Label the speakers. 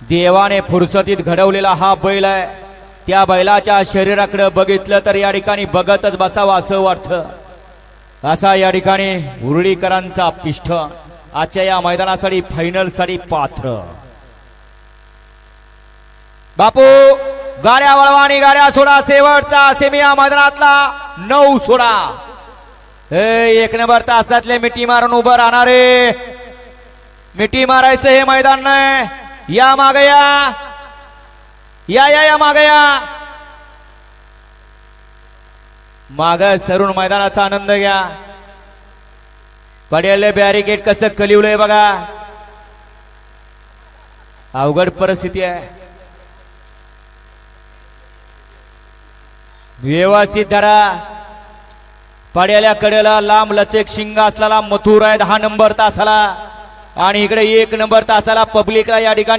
Speaker 1: देवाने फुरसतीत घडवलेला हा बैल आहे। त्या बैलाच्या शरीराकडे बघितलं तर या ठिकाणी बघतच बसावं असं वाटतं। असा या ठिकाणी उरुळीकरांचा पिष्ठ आजच्या या मैदानासाठी फायनल साठी पात्र। बापू गाड्या वळवा आणि गाड्या सोडा, शेवटचा सेमी या मैदानातला 9 सोडा। एक नंबर तासातले मिठी मारून उभं राहणारे, मिठी मारायचं हे मैदान नाही। या मागे या या या या मागे या, माग सरून मैदानाचा आनंद घ्या। पडेले बॅरिकेड कसं कलिवलंय बघा, अवघड परिस्थिती आहे। व्यवस्थित धरा, पड्याल्या कडेला लांब लचक शिंग असलेला मथुर आहे 10 नंबर तासाला, आणि इकडे 1 नंबर तासाला पब्लिकला या ठिकाणी